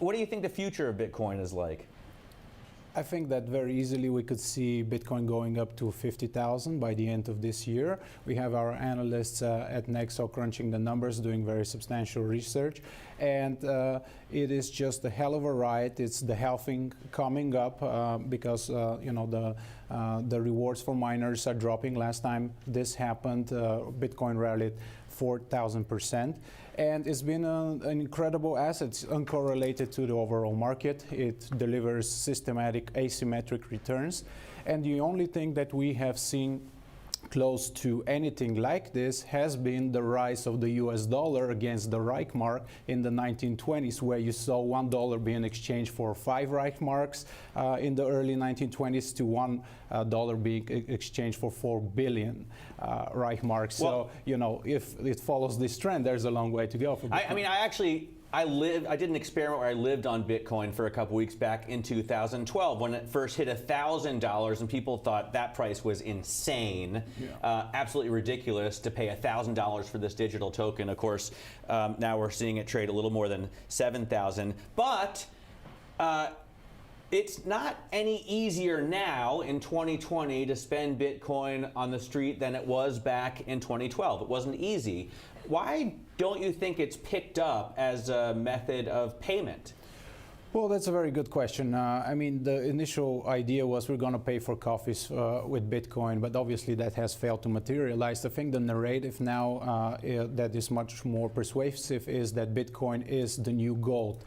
What do you think the future of Bitcoin is like? I think that very easily we could see Bitcoin going up to 50,000 by the end of this year. We have our analysts at Nexo crunching the numbers, doing very substantial research, and it is just a hell of a ride. It's the halving coming up because the rewards for miners are dropping. Last time this happened, Bitcoin rallied 4,000%, and it's been an incredible asset. It's uncorrelated to the overall market. It delivers systematic asymmetric returns, and the only thing that we have seen close to anything like this has been the rise of the US dollar against the Reichmark in the 1920s, where you saw $1 being exchanged for 5 Reichmarks in the early 1920s to $1 being exchanged for 4 billion Reichmarks. So, if it follows this trend, there's a long way to go. I did an experiment where I lived on Bitcoin for a couple weeks back in 2012 when it first hit $1,000, and people thought that price was insane, absolutely ridiculous to pay $1,000 for this digital token. Of course, now we're seeing it trade a little more than 7,000, but it's not any easier now in 2020 to spend Bitcoin on the street than it was back in 2012. It wasn't easy. Why don't you think it's picked up as a method of payment? Well, that's a very good question. The initial idea was we're going to pay for coffees with Bitcoin, but obviously that has failed to materialize. I think the narrative now that is much more persuasive is that Bitcoin is the new gold.